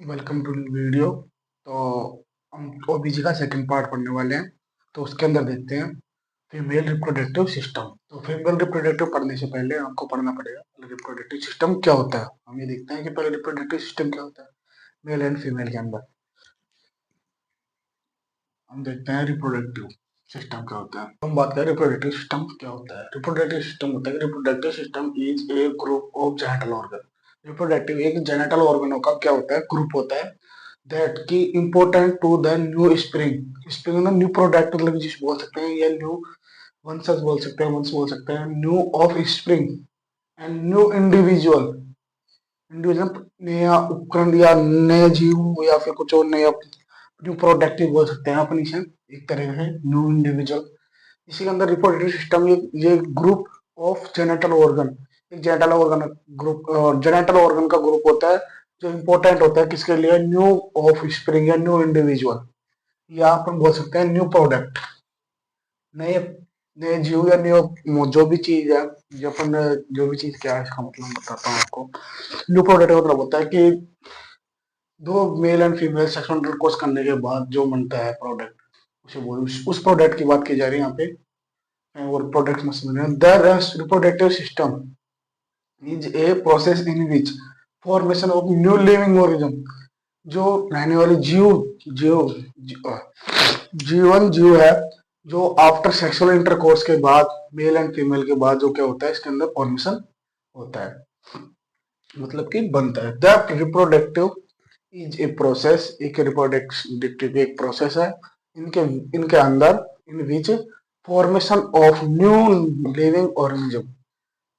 Welcome to video. तो हम ओबीजी का सेकंड पार्ट पढ़ने वाले हैं। तो उसके अंदर देखते हैं फीमेल रिप्रोडक्टिव सिस्टम। तो फीमेल रिप्रोडक्टिव पढ़ने से पहले आपको पढ़ना पड़ेगा रिप्रोडक्टिव सिस्टम क्या होता है। हम ये देखते हैं कि पहले रिप्रोडक्टिव सिस्टम क्या होता है मेल एंड फीमेल के अंदर। हम देखते हैं रिप्रोडक्टिव सिस्टम क्या होता है। हम बात करें रिप्रोडक्टिव सिस्टम क्या होता है। रिप्रोडक्टिव सिस्टम होता है reproductive system is a group of genital organ. Reproductive एक जेनेटल ऑर्गनों का क्या होता है, ग्रुप होता है दैट की important to the new spring. Spring ना न्यू प्रोडक्ट मतलब जिस बोल सकते हैं, या न्यू वंशज बोल सकते हैं, वंश बोल सकते हैं, new of spring and new individual. Individual नया उपकरण या नए जीव या फिर कुछ और नया न्यू प्रोडक्टिव बोल सकते हैं अपनी से एक तरह से न्यू इंडिविजुअल। इसी के अंदर रिप्रोडक्टिव सिस्टम ये ग्रुप ऑफ जेनेटल ऑर्गन, एक genital organ group, genital organ का ग्रुप होता है जो इम्पोर्टेंट होता है किसके लिए, न्यू ऑफ स्प्रिंग या न्यू इंडिविजुअल, या अपन बोल सकते हैं न्यू प्रोडक्ट, नए नए जीव या न्यू जो भी चीज है। जो अपन जो भी चीज क्या है इसका मतलब बताता हूँ आपको। न्यू प्रोडक्ट का मतलब होता है कि दो male and female sexual intercourse करने के बाद जो बनता है प्रोडक्ट, उसे बोल उस प्रोडक्ट की बात की जा रही है यहाँ पे। और प्रोडक्ट में समझ रहे हैं the reproductive system is a process in which formation of new living organism. जो रहने वाले जीव जीवन जीव है, जो आफ्टर सेक्सुअल इंटरकोर्स के बाद मेल एंड फीमेल के बाद जो क्या होता है इसके अंदर फॉर्मेशन होता है, मतलब कि बनता है। The reproductive is a process, एक रिप्रोडक्टिव एक प्रोसेस है इनके इनके अंदर in which formation of new living organism.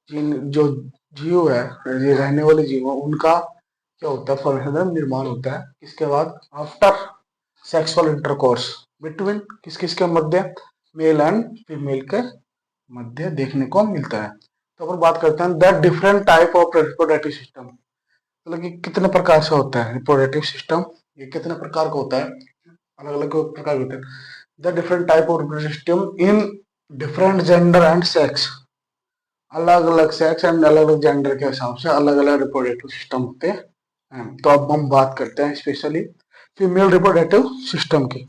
जिन जो जीव है, ये रहने वाले जीव है, उनका क्या होता है, फॉर्मेशन निर्माण होता है इसके बाद आफ्टर सेक्सुअल इंटरकोर्स बिटवीन किस किस के मध्य, मेल एंड फीमेल के मध्य देखने को मिलता है। तो अपन बात करते हैं the different type of reproductive system, मतलब कि कितने प्रकार से होता है रिप्रोडक्टिव सिस्टम, ये कितने प्रकार का होता है, अलग अलग प्रकार के होते हैं। The different type of reproductive system in different gender and sex, अलग अलग सेक्स एंड अलग अलग जेंडर के हिसाब से अलग अलग रिप्रोडक्टिव सिस्टम होते हैं। तो अब हम बात करते हैं स्पेशली फीमेल रिप्रोडक्टिव सिस्टम की।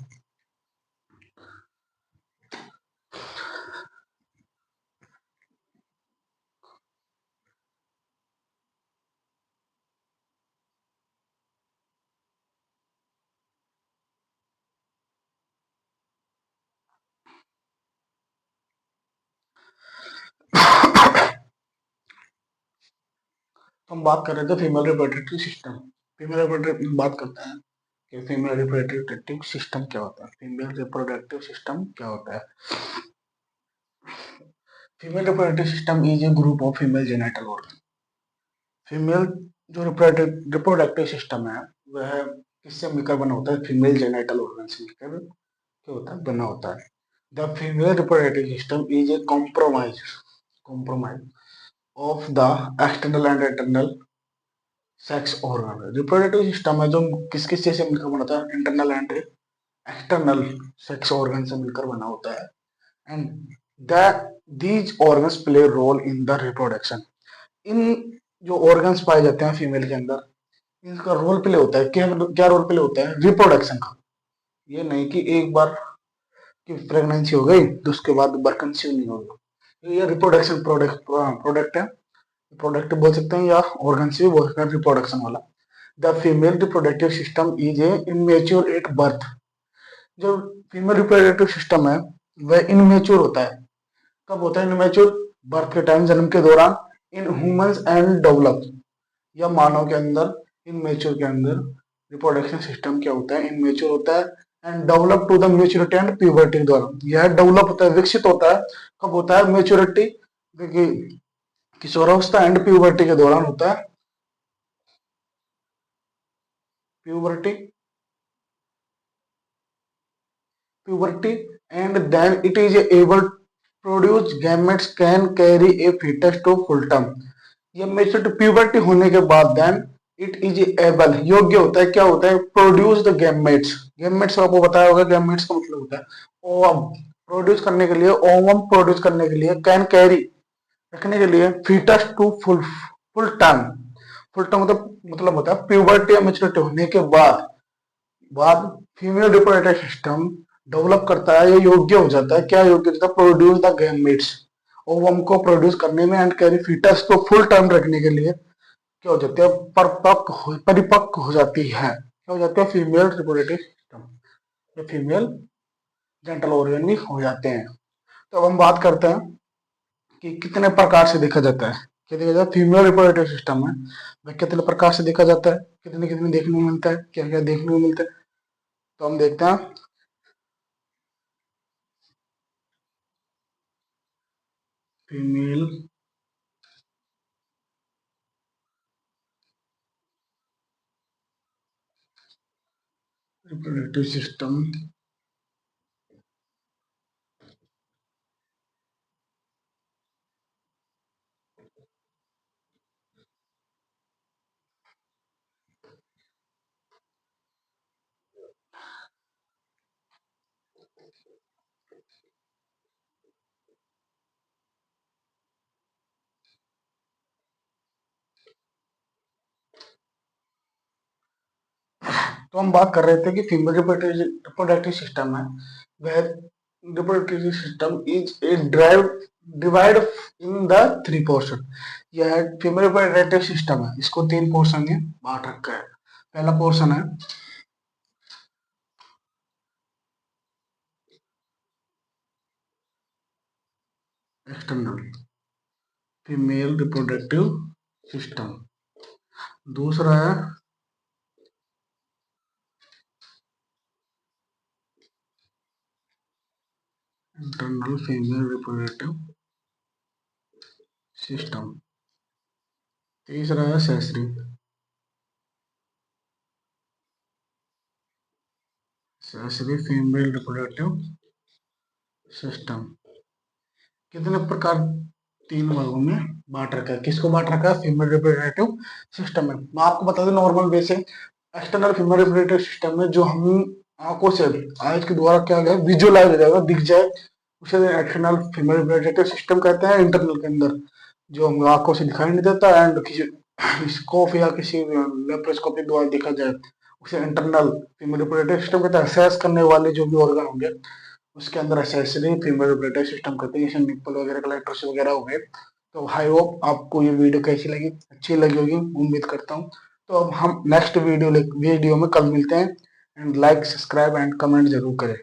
हम बात कर रहे थे female reproductive system. Female reproductive बात करते हैं कि फीमेल रिप्रोडक्टिव सिस्टम क्या होता है। फीमेल रिप्रोडक्टिव सिस्टम क्या होता है। Female reproductive system is a group of female genital organ. Female जो रिप्रोडक्टिव सिस्टम है वह किससे मिलकर बना होता है, फीमेल जेनेटल ऑर्गन से मिलकर क्या होता है, बना होता है। The female reproductive system is A compromise of the external and internal sex organ. Reproductive system है जो किस किस चीज से मिलकर बना होता है, internal and external sex organ से मिलकर बना होता है। And the these organs play role in the reproduction. इन जो ऑर्गन्स पाए जाते हैं फीमेल के अंदर, इनका रोल प्ले होता है। क्या क्या रोल प्ले होता है, रिप्रोडक्शन का। ये नहीं कि एक बार की प्रेगनेंसी हो गई तो उसके बाद दोबारा कंसीव नहीं होगी। ये रिप्रोडक्शन प्रोडक्ट है, प्रोडक्ट बोल सकते हैं या ऑर्गन से भी बोल सकते हैं रिप्रोडक्शन वाला। The female reproductive system is a immature at birth. जो फीमेल रिप्रोडक्टिव सिस्टम है वह इनमेच्योर होता है। कब होता है इनमेच्योर, बर्थ के टाइम, जन्म के दौरान। इन ह्यूमंस एंड डेवलप, या मानव के अंदर, इनमेच्योर के अंदर रिप्रोडक्शन सिस्टम क्या होता है, इनमेच्योर होता है। And develop to the maturity and puberty के दौरान यह डेवलप होता है, विकसित होता है। कब होता है, मेच्योरिटी, किशोरावस्था एंड प्यूबर्टी के दौरान होता है। Puberty puberty and then it is able to produce gametes can carry a fetus to full term। ये मेच्योर प्यूबर्टी होने के बाद देन इट इज एबल, योग्य होता है, क्या होता है, प्रोड्यूस द गैमेट्स। गैमेट्स आपको बताया होगा, गैमेट्स का मतलब होता है ओवम प्रोड्यूस करने के लिए, ओवम प्रोड्यूस करने के लिए, कैन कैरी रखने के लिए, foetus to full full term. Full term मतलब होता है प्यूबर्टी या मेच्योरिटी होने के बाद फीमेल रिप्रोडक्टिव सिस्टम डेवलप करता है, ये योग्य हो जाता है, क्या योग्य होता है, प्रोड्यूस द गैमेट्स, ओवम को प्रोड्यूस करने में, एंड कैरी फीटस को फुल टर्म रखने के लिए क्या हो जाती है, परिपक्व हो जाती है, क्या हो जाती है, फीमेल रिप्रोडक्टिव सिस्टम या फीमेल जेंटल ऑर्गन भी हो जाते हैं। तो अब हम बात करते हैं कि कितने प्रकार से देखा जाता है, क्या देखा जाता है फीमेल रिप्रोडक्टिव सिस्टम में, वह कितने प्रकार से देखा जाता है, कितने कितने देखने को मिलता है, क्या क्या देखने को मिलता है। तो हम देखते हैं फीमेल रिप्रोडक्टिव सिस्टम तो हम बात कर रहे थे कि फीमेल रिप्रोडक्टिव सिस्टम है, वह reproductive system is A divide in the three portion. यह फीमेल रिप्रोडक्टिव सिस्टम है, इसको तीन पोर्शन में बांट रखा है। पहला पोर्शन है एक्सटर्नल फीमेल रिप्रोडक्टिव सिस्टम, दूसरा है इंटरनल फीमेल रिप्रोडक्टिव सिस्टम, तीसरा है सेसरी फीमेल रिप्रोडक्टिव सिस्टम। कितने प्रकार, तीन वर्गों में बांट रखा है, किसको बांट रखा है, फीमेल रिप्रोडक्टिव सिस्टम में। मैं आपको बता दूं नॉर्मल वे से, एक्सटर्नल फीमेल रिप्रोडक्टिव सिस्टम में जो हम आंखों से आइज के द्वारा क्या गया विजुअलाइज हो जाएगा, दिख जाए, उसे एक्सटर्नल फीमेल रिप्रोडक्टिव सिस्टम कहते हैं। इंटरनल के अंदर जो हम आंखों से दिखाई नहीं देता एंड किसी स्कोप या किसी लेप्रोस्कोपी द्वारा देखा जाए, उसे इंटरनल फीमेल रिप्रोडक्टिव सिस्टम कहते हैं। असेस करने वाले जो भी ऑर्गन होंगे उसके अंदर एक्सेसरी फीमेल रिप्रोडक्टिव सिस्टम करते हैं, जैसे निप्पल वगैरह, कलेक्टर्स वगैरह हो गए। तो आई होप आपको ये वीडियो कैसी लगी, अच्छी लगी होगी उम्मीद करता हूँ। तो अब हम नेक्स्ट वीडियो में कल मिलते हैं, and like subscribe and comment जरूर करें।